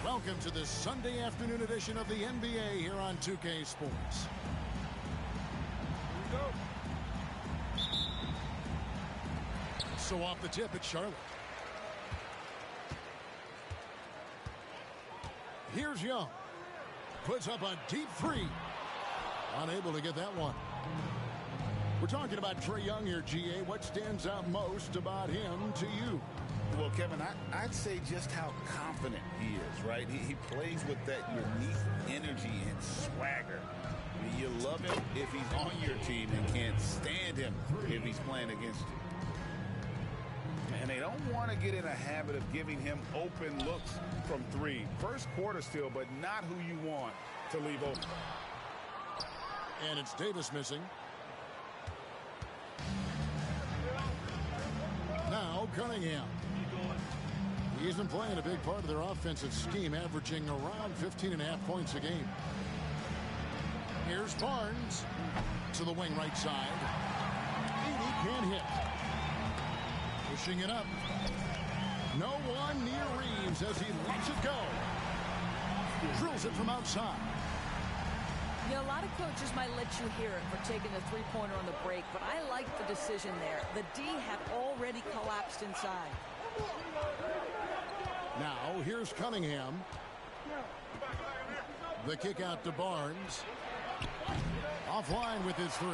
Welcome to this Sunday afternoon edition of the NBA here on 2K Sports. Here we go. So off the tip, it's Charlotte. Here's Young. Puts up a deep three. Unable to get that one. We're talking about Trae Young here, GA. What stands out most about him to you? Well, Kevin, I'd say just how confident he is, right? He plays with that unique energy and swagger. You love him if he's on your team and can't stand him if he's playing against you. And they don't want to get in a habit of giving him open looks from three. First quarter still, but not who you want to leave open. And it's Davis missing. Now Cunningham. He's been playing a big part of their offensive scheme, averaging around 15.5 points a game. Here's Barnes to the wing right side. He can't hit. Pushing it up. No one near Reeves as he lets it go. Drills it from outside. You know, a lot of coaches might let you hear it for taking the three-pointer on the break, but I like the decision there. The D had already collapsed inside. Now, here's Cunningham. The kick out to Barnes. Offline with his three.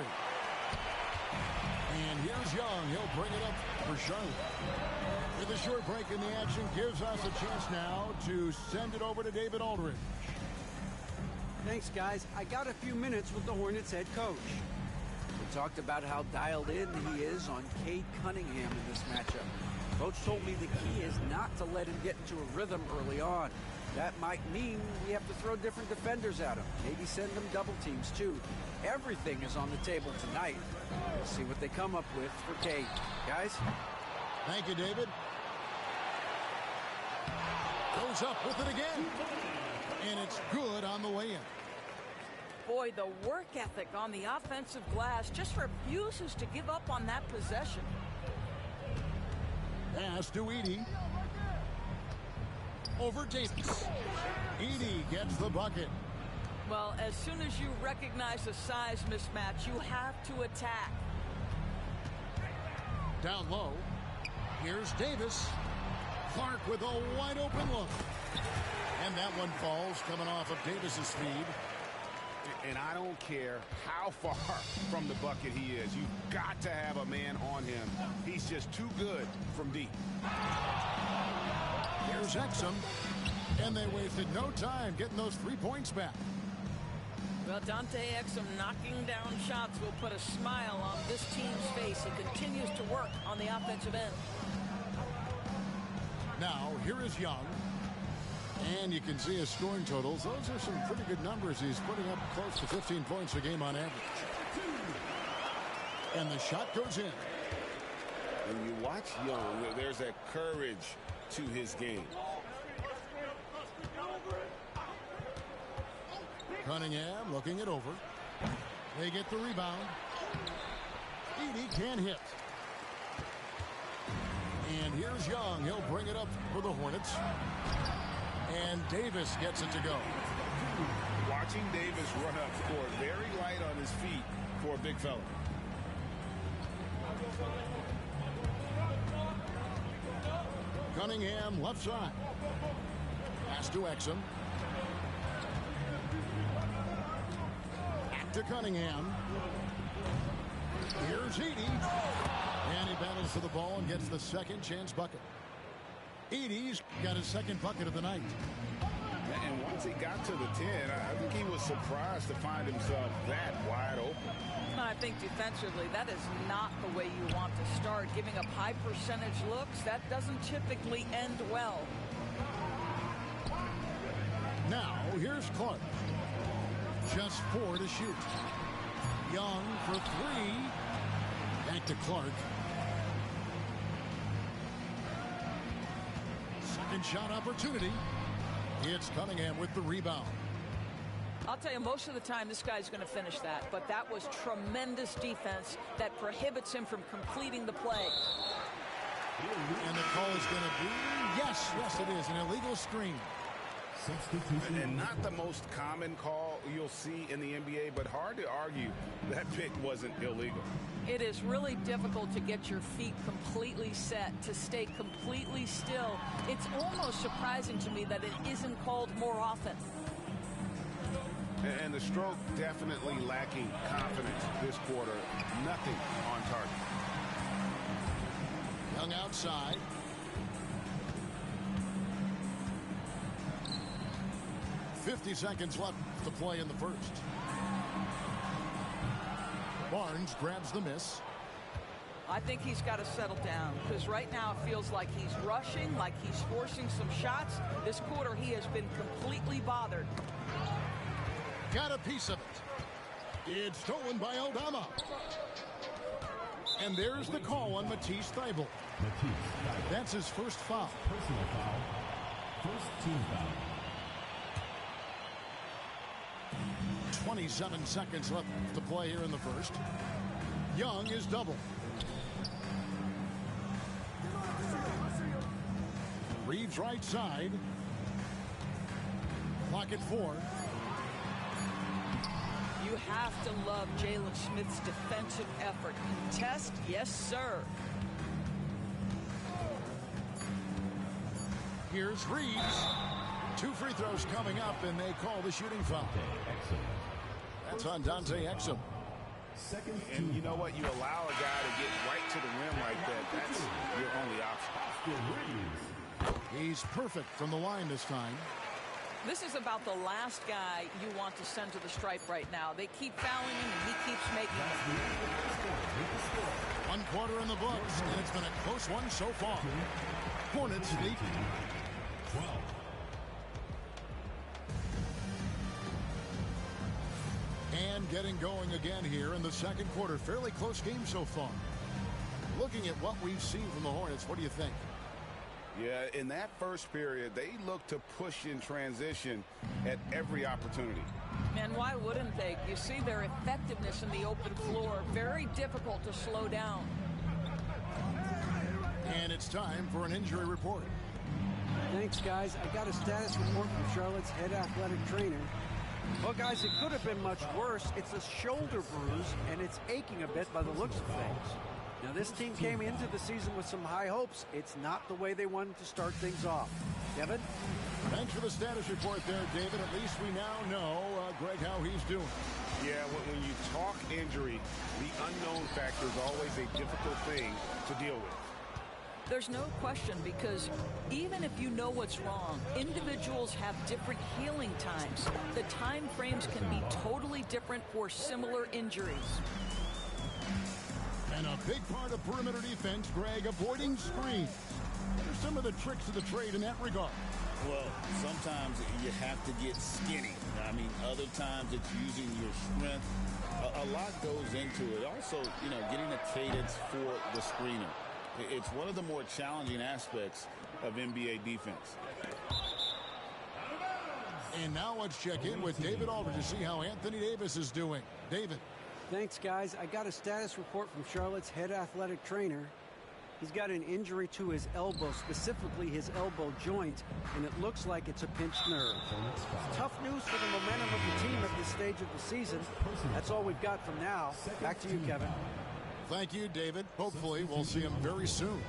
And here's Young. He'll bring it up for Charlotte. With a short break in the action, gives us a chance now to send it over to David Aldridge. Thanks, guys. I got a few minutes with the Hornets head coach. We talked about how dialed in he is on Cade Cunningham in this matchup. Coach told me the key is not to let him get into a rhythm early on. That might mean we have to throw different defenders at him. Maybe send them double teams, too. Everything is on the table tonight. We'll see what they come up with for Cade. Guys? Thank you, David. Goes up with it again. And it's good on the way in. Boy, the work ethic on the offensive glass just refuses to give up on that possession. Pass to Edey. Over Davis. Edey gets the bucket. Well, as soon as you recognize a size mismatch, you have to attack. Down low. Here's Davis. Clark with a wide open look. And that one falls coming off of Davis's speed. And I don't care how far from the bucket he is. You've got to have a man on him. He's just too good from deep. Here's Exum. And they wasted no time getting those 3 points back. Well, Dante Exum knocking down shots will put a smile on this team's face. He continues to work on the offensive end. Now, here is Young. And you can see his scoring totals. Those are some pretty good numbers. He's putting up close to 15 points a game on average. And the shot goes in. When you watch Young, there's that courage to his game. Cunningham looking it over. They get the rebound. Edey can't hit. And here's Young. He'll bring it up for the Hornets. And Davis gets it to go. Watching Davis run up court, very light on his feet for a big fella. Cunningham left side. Pass to Exum. Back to Cunningham. Here's Edey. And he battles for the ball and gets the second chance bucket. Edey's got his second bucket of the night. And once he got to the 10, I think he was surprised to find himself that wide open. I think defensively, that is not the way you want to start. Giving up high percentage looks, that doesn't typically end well. Now, here's Clark. Just 4 to shoot. Young for 3. Back to Clark. Second shot opportunity. It's Cunningham with the rebound. I'll tell you, most of the time this guy's going to finish that, but that was tremendous defense that prohibits him from completing the play. And the call is going to be, yes, it is, an illegal screen. And not the most common call you'll see in the NBA, but hard to argue that pick wasn't illegal. It is really difficult to get your feet completely set, to stay completely still. It's almost surprising to me that it isn't called more often. And the stroke definitely lacking confidence this quarter. Nothing on target. Young outside. .50 seconds left to play in the first. Barnes grabs the miss. I think he's got to settle down because right now it feels like he's rushing, like he's forcing some shots. This quarter he has been completely bothered. Got a piece of it. It's stolen by Aldama. And there's the call on Matisse Thybulle. That's his first foul. Personal foul. First team foul. 27 seconds left to play here in the first. Young is double. Reeves right side. Clock at 4. You have to love Jalen Smith's defensive effort. Contest, yes, sir. Here's Reeves. 2 free throws coming up, and they call the shooting foul. That's on Dante Exum. And you know what? You allow a guy to get right to the rim like that. That's your only option. He's perfect from the line this time. This is about the last guy you want to send to the stripe right now. They keep fouling him, and he keeps making them. 1 quarter in the books, and it's been a close one so far. Hornets lead. 12. And getting going again here in the second quarter. Fairly close game so far. Looking at what we've seen from the Hornets, what do you think? Yeah, in that first period, they looked to push in transition at every opportunity. And why wouldn't they? You see their effectiveness in the open floor. Very difficult to slow down. And it's time for an injury report. Thanks, guys. I got a status report from Charlotte's head athletic trainer. Well, guys, it could have been much worse. It's a shoulder bruise, and it's aching a bit by the looks of things. Now, this team came into the season with some high hopes. It's not the way they wanted to start things off. Kevin? Thanks for the status report there, David. At least we now know, Greg, how he's doing. Yeah, when you talk injury, the unknown factor is always a difficult thing to deal with. There's no question, because even if you know what's wrong, individuals have different healing times. The time frames can be totally different for similar injuries. And a big part of perimeter defense, Greg, avoiding screens. What are some of the tricks of the trade in that regard? Well, sometimes you have to get skinny. I mean, other times it's using your strength. A lot goes into it. Also, getting a cadence for the screener. It's one of the more challenging aspects of NBA defense. And now let's check in with David Aldridge to see how Anthony Davis is doing. David. Thanks, guys. I got a status report from Charlotte's head athletic trainer. He's got an injury to his elbow, specifically his elbow joint, and it looks like it's a pinched nerve. Tough news for the momentum of the team at this stage of the season. That's all we've got from now. Back to you, Kevin. Thank you, David. Hopefully we'll see him very soon.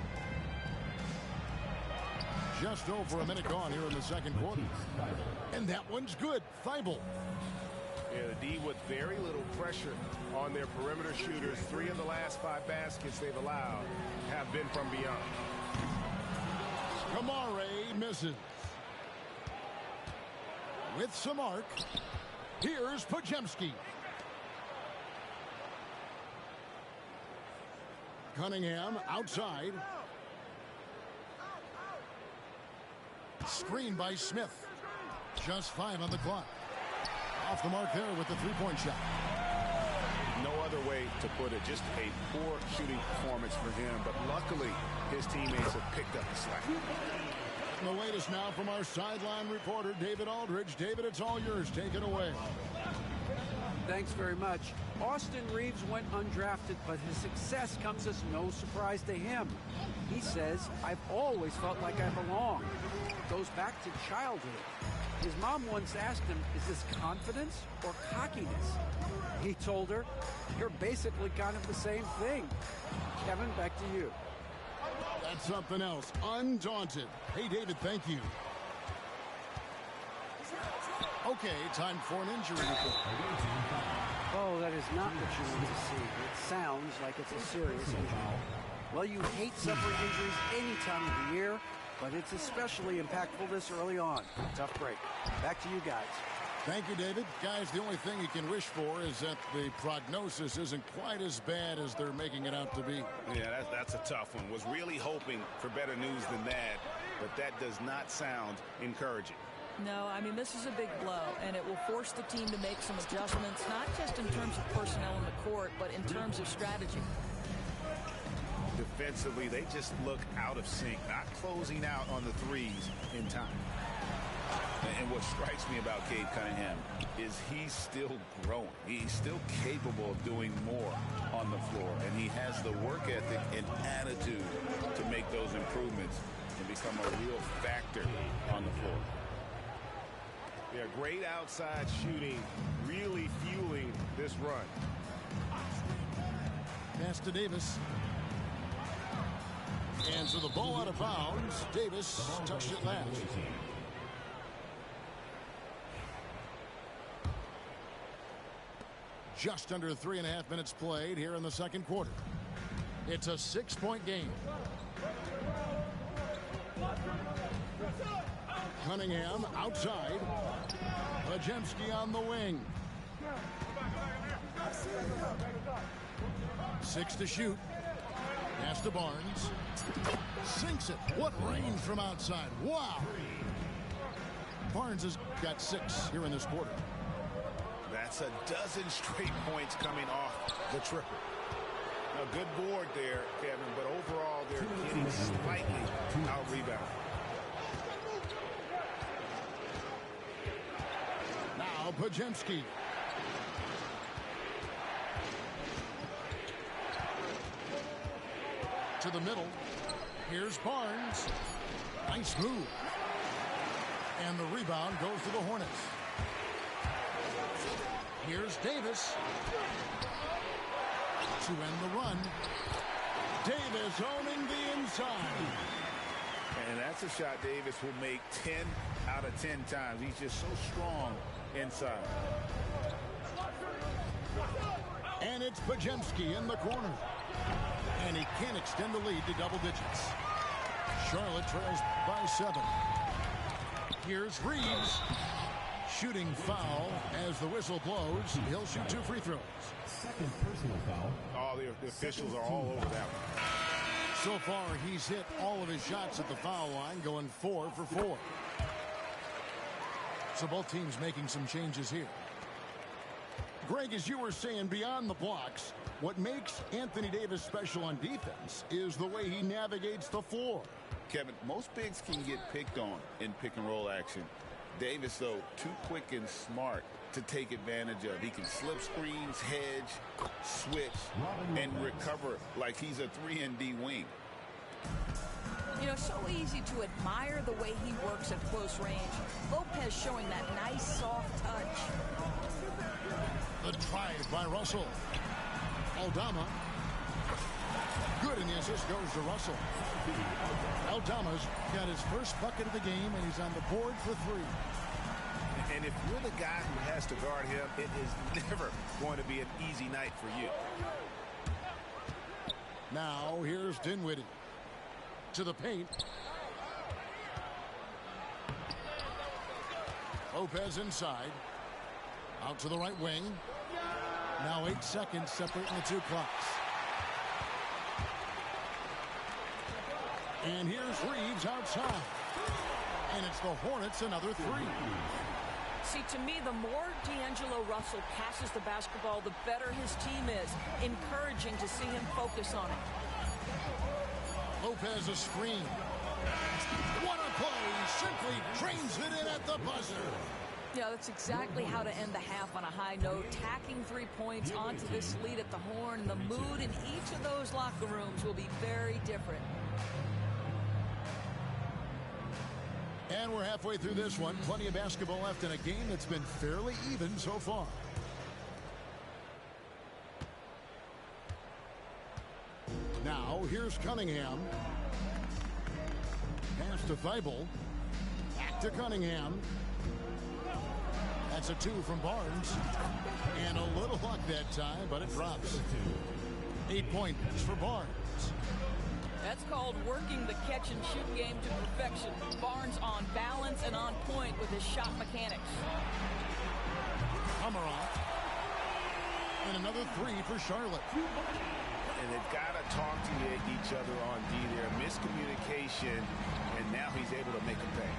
Just over a minute gone here in the second quarter. And that one's good. Thibault. Yeah, the D with very little pressure on their perimeter shooters. 3 of the last 5 baskets they've allowed have been from beyond. Kamare misses. With some arc, here's Podziemski. Cunningham outside. Screen by Smith. Just 5 on the clock. Off the mark there with the three-point shot. No other way to put it. Just a poor shooting performance for him. But luckily, his teammates have picked up the slack. The latest now from our sideline reporter, David Aldridge. David, it's all yours. Take it away. Thanks very much. Austin Reeves went undrafted, but his success comes as no surprise to him. He says, "I've always felt like I belong." Goes back to childhood. His mom once asked him, "Is this confidence or cockiness?" He told her, "You're basically kind of the same thing." Kevin, back to you. That's something else. Undaunted. Hey, David, thank you. Okay, time for an injury report. Oh, that is not what you want to see. It sounds like it's a serious injury. Well, you hate suffering injuries any time of the year, but it's especially impactful this early on. Tough break. Back to you guys. Thank you, David. Guys, the only thing you can wish for is that the prognosis isn't quite as bad as they're making it out to be. Yeah, that's a tough one. Was really hoping for better news than that, but that does not sound encouraging. No, I mean, this is a big blow, and it will force the team to make some adjustments, not just in terms of personnel in the court, but in terms of strategy. Defensively, they just look out of sync, not closing out on the threes in time. And what strikes me about Cade Cunningham is he's still growing. He's still capable of doing more on the floor, and he has the work ethic and attitude to make those improvements and become a real factor on the floor. Yeah, great outside shooting, really fueling this run. Pass to Davis. And so the ball out of bounds. Davis touched it last. Just under 3.5 minutes played here in the second quarter. It's a 6-point game. Cunningham outside. Podziemski on the wing. 6 to shoot. Pass to Barnes. Sinks it. What range from outside. Wow. Barnes has got 6 here in this quarter. That's a dozen straight points coming off the triple. A good board there, Kevin, but overall they're getting slightly out-rebounded. Now Podziemski. To the middle. Here's Barnes. Nice move. And the rebound goes to the Hornets. Here's Davis to end the run. Davis owning the inside. And that's a shot Davis will make 10 out of 10 times. He's just so strong inside. And it's Pajemski in the corner. And he can't extend the lead to double digits. Charlotte trails by 7. Here's Reeves. Shooting foul as the whistle blows. He'll shoot 2 free throws. Second personal foul. Oh, the officials are all over that one. So far, he's hit all of his shots at the foul line, going 4 for 4. So both teams making some changes here. Greg, as you were saying, beyond the blocks, what makes Anthony Davis special on defense is the way he navigates the floor. Kevin, most bigs can get picked on in pick-and-roll action. Davis, though, too quick and smart to take advantage of. He can slip screens, hedge, switch, and recover like he's a 3-and-D wing. You know, so easy to admire the way he works at close range. Lopez showing that nice, soft touch. The drive by Russell. Aldama. Good, and the assist goes to Russell. Aldama's got his first bucket of the game, and he's on the board for 3. And if you're the guy who has to guard him, it is never going to be an easy night for you. Now here's Dinwiddie to the paint. Lopez inside. Out to the right wing. Now 8 seconds separating the 2 clocks. And here's Reeves outside. And it's the Hornets another 3. See, to me, the more D'Angelo Russell passes the basketball, the better his team is. Encouraging to see him focus on it. Lopez a screen. What a play! Simply trains it in at the buzzer. Yeah, that's exactly how to end the half on a high note. Tacking 3 points onto this lead at the horn. The mood in each of those locker rooms will be very different. And we're halfway through this one. Plenty of basketball left in a game that's been fairly even so far. Now, here's Cunningham. Pass to Thibault. Back to Cunningham. That's a 2 from Barnes. And a little luck that time, but it drops. 8 points for Barnes. That's called working the catch-and-shoot game to perfection. Barnes on balance and on point with his shot mechanics. Amarant. And another 3 for Charlotte. And they've got to talk to each other on D there. Miscommunication, and now he's able to make a pay.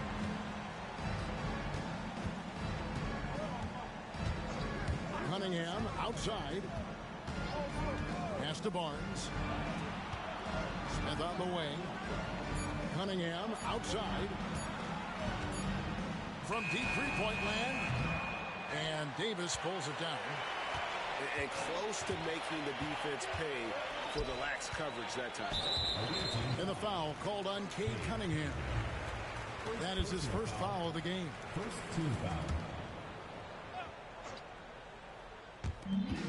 Cunningham outside. Pass to Barnes. Smith on the wing. Cunningham outside. From deep three-point land. And Davis pulls it down. And close to making the defense pay for the lax coverage that time. And the foul called on Cade Cunningham. That is his first foul of the game. First team foul.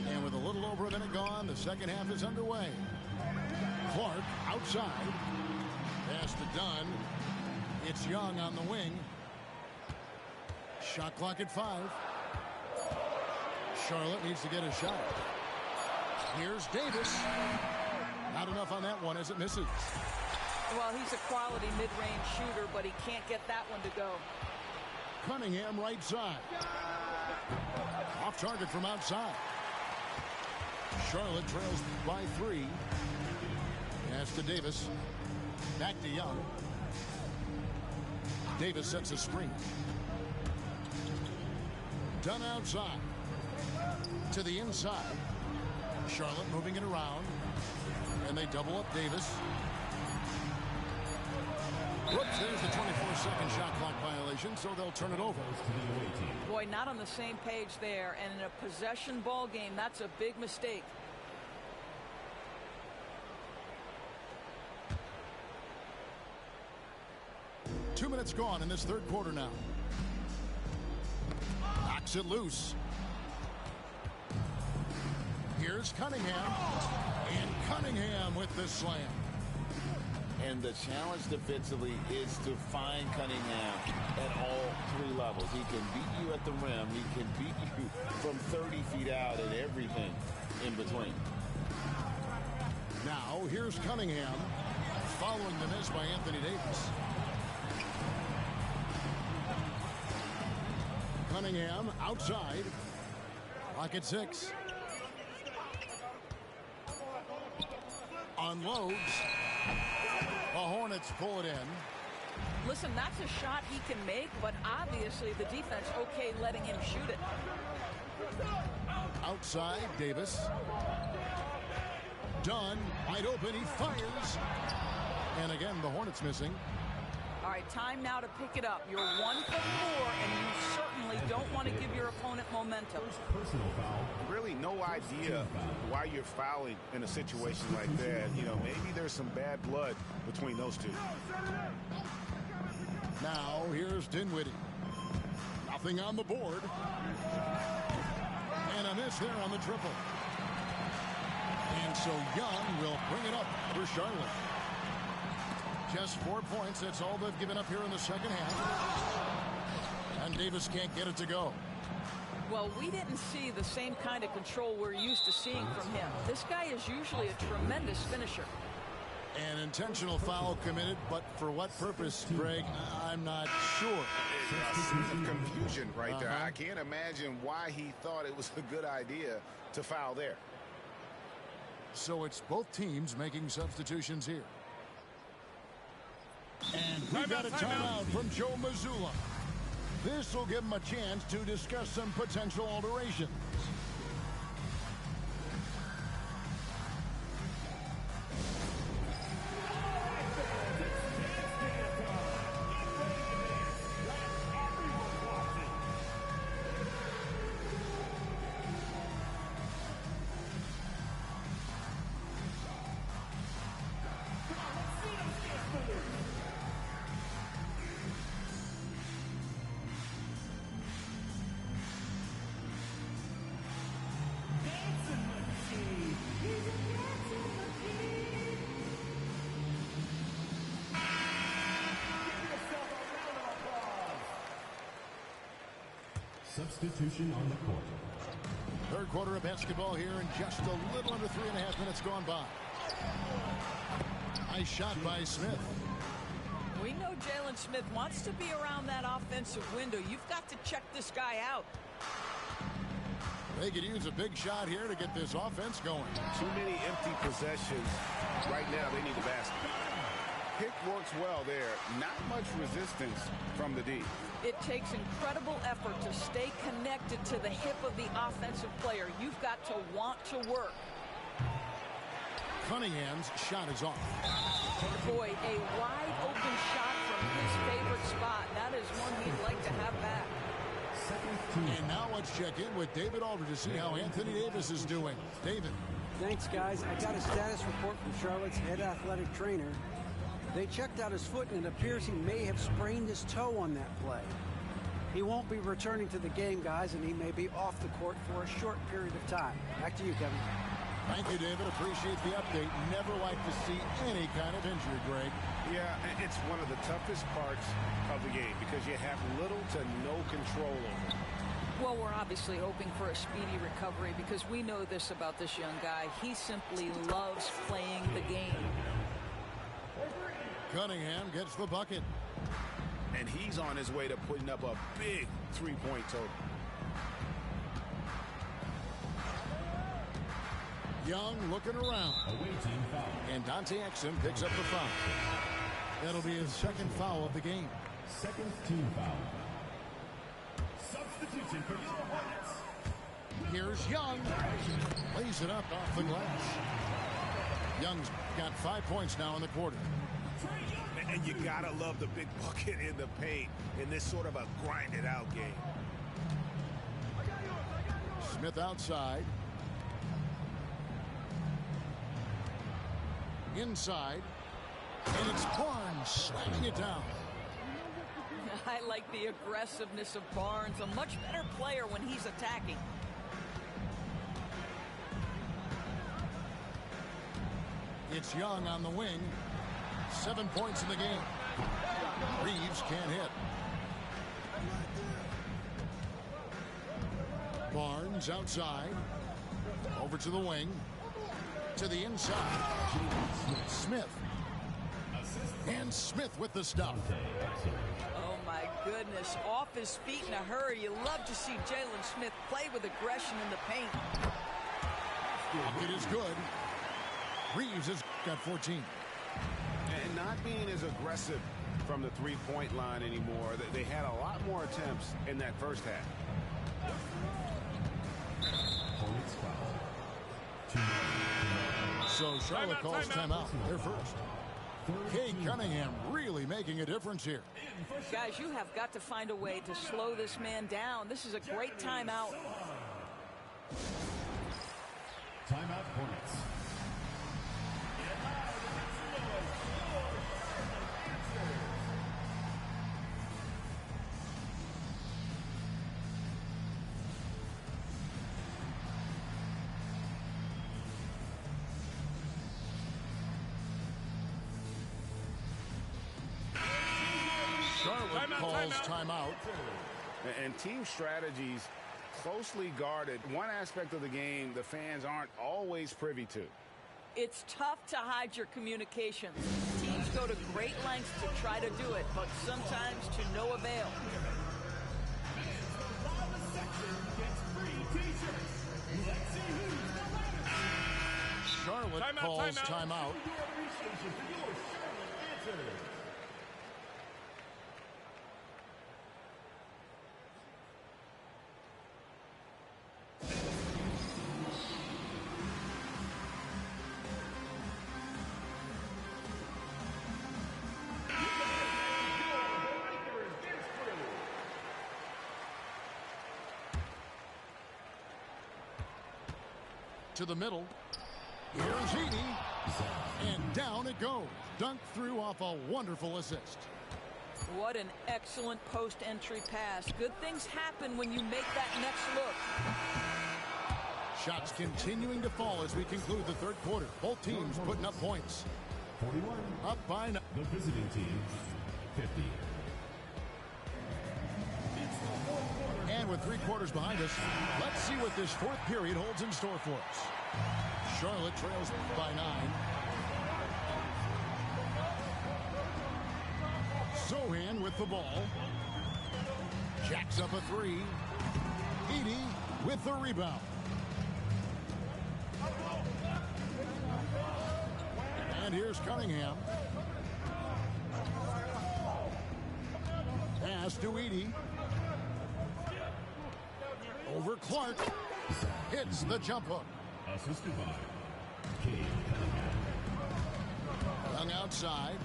And with a little over a minute gone, the second half is underway. Clark outside. Pass to Dunn. It's Young on the wing. Shot clock at 5. Charlotte needs to get a shot. Here's Davis. Not enough on that one as it misses. Well, he's a quality mid-range shooter, but he can't get that one to go. Cunningham right side. Off target from outside. Charlotte trails by 3. Pass to Davis. Back to Young. Davis sets a screen. Dunn outside. To the inside. Charlotte moving it around. And they double up Davis. Whoops, there's the 24-second shot clock violation, so they'll turn it over. Boy, not on the same page there. And in a possession ball game, that's a big mistake. Two minutes gone in this third quarter now. Knocks it loose. Here's Cunningham. And Cunningham with the slam. And the challenge defensively is to find Cunningham at all three levels. He can beat you at the rim. He can beat you from 30 feet out and everything in between. Now, here's Cunningham following the miss by Anthony Davis. Cunningham outside. Clock at 6. Unloads. The Hornets pull it in. Listen, that's a shot he can make, but obviously the defense okay letting him shoot it. Outside, Davis. Dunn, wide open, he fires. And again, the Hornets missing. All right, time now to pick it up. You're 1 for 4, and you certainly don't want to give your opponent momentum. Personal foul. Really no idea why you're fouling in a situation like that. You know, maybe there's some bad blood between those two. Now, here's Dinwiddie. Nothing on the board. And a miss there on the triple. And so Young will bring it up for Charlotte. Just 4 points. That's all they've given up here in the second half. And Davis can't get it to go. Well, we didn't see the same kind of control we're used to seeing from him. This guy is usually a tremendous finisher. An intentional foul committed, but for what purpose, Greg? I'm not sure. Some confusion right there. I can't imagine why he thought it was a good idea to foul there. So it's both teams making substitutions here. And we got a timeout from Joe Mazzulla. This will give him a chance to discuss some potential alterations. Substitution on the court. Third quarter of basketball here, and just a little under 3.5 minutes gone by. Nice shot by Smith. We know Jalen Smith wants to be around that offensive window. You've got to check this guy out. They could use a big shot here to get this offense going. Too many empty possessions. Right now, they need the basket. Pick works well there. Not much resistance from the D. It takes incredible effort to stay connected to the hip of the offensive player. You've got to want to work. Cunningham's shot is off. Boy, a wide open shot from his favorite spot. That is one he'd like to have back. And now let's check in with David Aldridge to see how Anthony Davis is doing. David. Thanks, guys. I got a status report from Charlotte's head athletic trainer. They checked out his foot, and it appears he may have sprained his toe on that play. He won't be returning to the game, guys, and he may be off the court for a short period of time. Back to you, Kevin. Thank you, David. Appreciate the update. Never like to see any kind of injury, Greg. Yeah, it's one of the toughest parts of the game because you have little to no control over it. Well, we're obviously hoping for a speedy recovery because we know this about this young guy. He simply loves playing the game. Cunningham gets the bucket. And he's on his way to putting up a big three-point total. Young looking around. And Dante Exum picks up the foul. That'll be his second foul of the game. Second team foul. Substitution for your Hornets. Here's Young. Lays it up off the glass. Young's got 5 points now in the quarter. And you gotta love the big bucket in the paint in this sort of a grinded-out game. Smith outside. Inside. And it's Barnes slamming it down. I like the aggressiveness of Barnes. A much better player when he's attacking. It's Young on the wing. 7 points in the game. Reeves can't hit. Barnes outside. Over to the wing. To the inside. Smith. And Smith with the stop. Oh, my goodness. Off his feet in a hurry. You love to see Jalen Smith play with aggression in the paint. It is good. Reeves has got 14. And not being as aggressive from the three-point line anymore. They had a lot more attempts in that first half. Hornets foul. So Charlotte calls timeout. They're first. Cade Cunningham really making a difference here. Guys, you have got to find a way to slow this man down. This is a great timeout. Timeout Hornets. Charlotte calls timeout. And team strategies closely guarded. One aspect of the game the fans aren't always privy to. It's tough to hide your communications. Teams go to great lengths to try to do it, but sometimes to no avail. Charlotte calls timeout. To the middle. Here's Edey. And down it goes. Dunked through off a wonderful assist. What an excellent post-entry pass. Good things happen when you make that next look. Shots continuing to fall as we conclude the third quarter. Both teams putting up points. 41. Up by 9. The visiting team, 50. And with 3 quarters behind us, let's see what this fourth period holds in store for us. Charlotte trails by 9. Sohan with the ball. Jacks up a 3. Edey with the rebound. And here's Cunningham. Pass to Edey. Over Clark. Hits the jump hook. Assisted by Cade Cunningham. Young outside.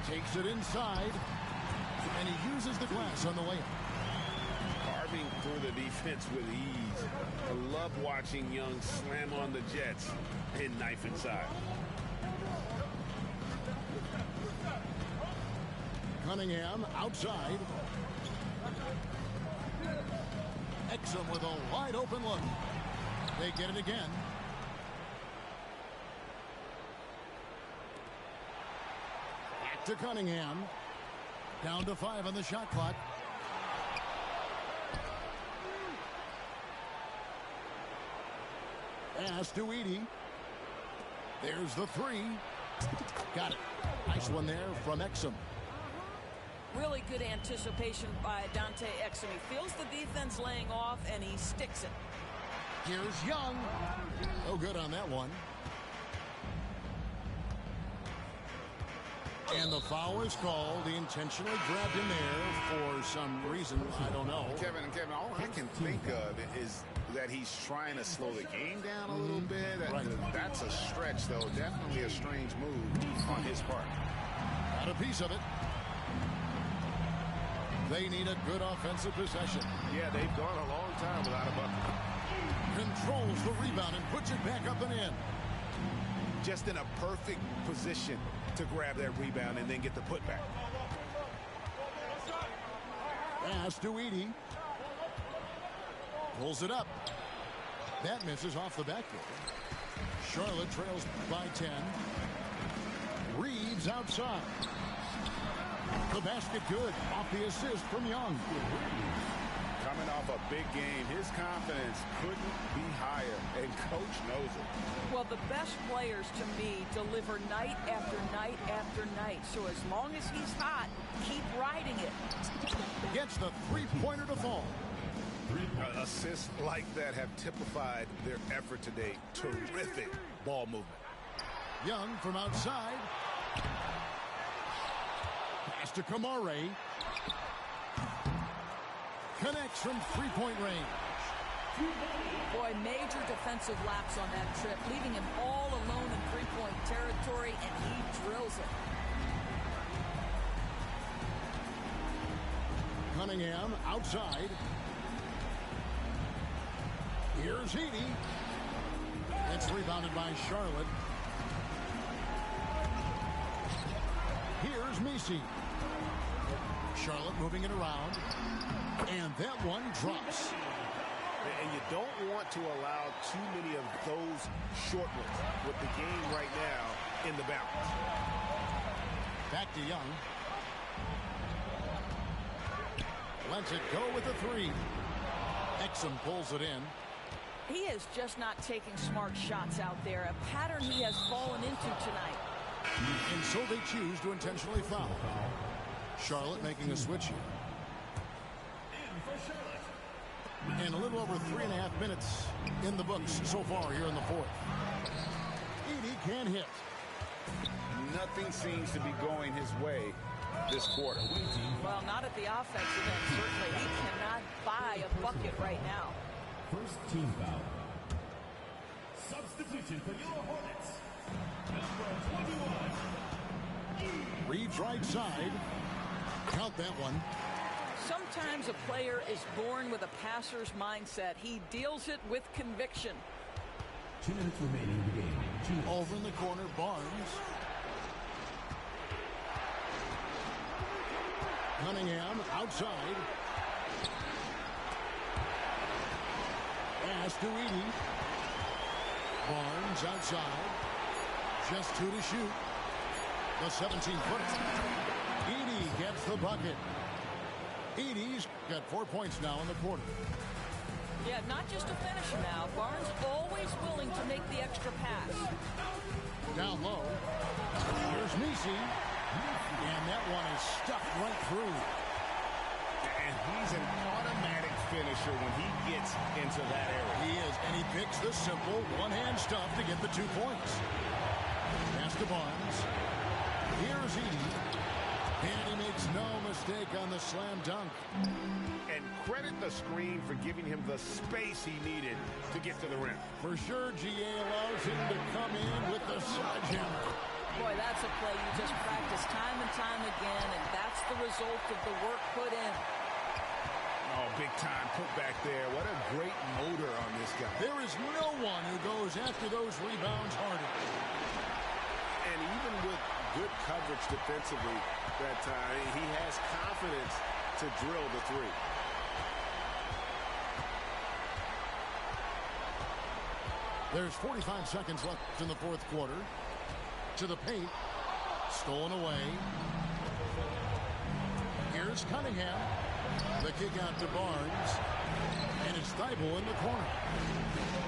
Takes it inside. And he uses the glass on the layup. Carving through the defense with ease. I love watching Young slam on the Jets and knife inside. Cunningham outside. Exum with a wide open look. They get it again. Back to Cunningham. Down to 5 on the shot clock. Pass to Edey. There's the 3. Got it. Nice one there from Exum. Really good anticipation by Dante Exum. He feels the defense laying off, and he sticks it. Here's Young. No good on that one. And the foul is called. He intentionally grabbed him there for some reason. I don't know. Kevin, all I can think of is that he's trying to slow the game down a little bit. That's a stretch, though. Definitely a strange move on his part. Got a piece of it. They need a good offensive possession. Yeah, they've gone a long time without a bucket. Controls the rebound and puts it back up and in. Just in a perfect position to grab that rebound and then get the putback. Pass to Edey. Pulls it up. That misses off the backboard. Charlotte trails by 10. Reeves outside. The basket good. Off the assist from Young. Coming off a big game, his confidence couldn't be higher, and coach knows it. Well, the best players, to me, deliver night after night after night. So as long as he's hot, keep riding it. Gets the three-pointer to fall. Assists like that have typified their effort today. Terrific ball movement. Young from outside. Pass to Kamare. Connects from three-point range. Boy, major defensive lapse on that trip, leaving him all alone in three-point territory, and he drills it. Cunningham outside. Here's Edey. It's rebounded by Charlotte. Here's Messi. Charlotte moving it around. And that one drops. And you don't want to allow too many of those short ones with the game right now in the balance. Back to Young. Lets it go with a three. Exum pulls it in. He is just not taking smart shots out there, a pattern he has fallen into tonight. And so they choose to intentionally foul. Charlotte making a switch here. And a little over 3.5 minutes in the books so far here in the fourth. Edey can hit. Nothing seems to be going his way this quarter. Well, not at the offensive end, certainly. He cannot buy a bucket right now. First team foul. Substitution for your Hornets. Number 21. Reeves right side. Count that one. Sometimes a player is born with a passer's mindset. He deals it with conviction. 2 minutes remaining in the game. Over in the corner, Barnes. Cunningham outside. Pass to Edey. Barnes outside. Just 2 to shoot. The 17-footer. Edey gets the bucket. Edey's got 4 points now in the quarter. Yeah, not just a finisher now. Barnes always willing to make the extra pass. Down low. Here's Messi. And that one is stuffed right through. And he's an automatic finisher when he gets into that area. He is, and he picks the simple one-hand stuff to get the 2 points. Pass to Barnes. Here's Edey. And he makes no mistake on the slam dunk. And credit the screen for giving him the space he needed to get to the rim. For sure, GA allows him to come in with the sledgehammer. Boy, that's a play you just practice time and time again, and that's the result of the work put in. Oh, big time put back there. What a great motor on this guy. There is no one who goes after those rebounds harder. And even with good coverage defensively that time, he has confidence to drill the three. There's 45 seconds left in the fourth quarter. To the paint. Stolen away. Here's Cunningham. The kick out to Barnes. And it's Thibault in the corner.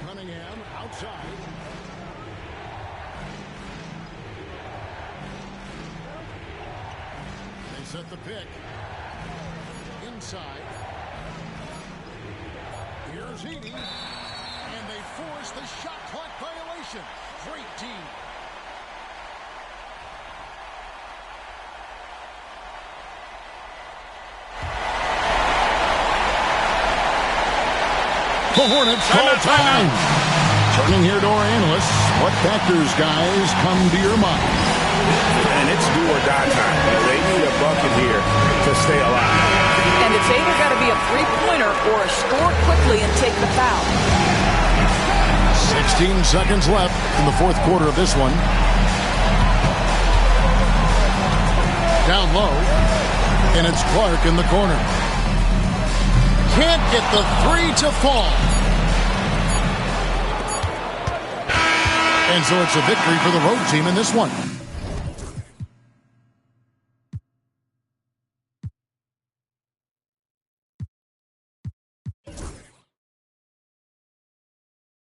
Cunningham outside. They set the pick. Inside. Here's Edey. And they force the shot clock violation. Great team. The Hornets call time. Turning here to our analysts. What factors, guys, come to your mind? And it's do or die time. They need a bucket here to stay alive. And it's either got to be a three-pointer or a score quickly and take the foul. 16 seconds left in the fourth quarter of this one. Down low. And it's Clark in the corner. Can't get the three to fall. And so it's a victory for the road team in this one.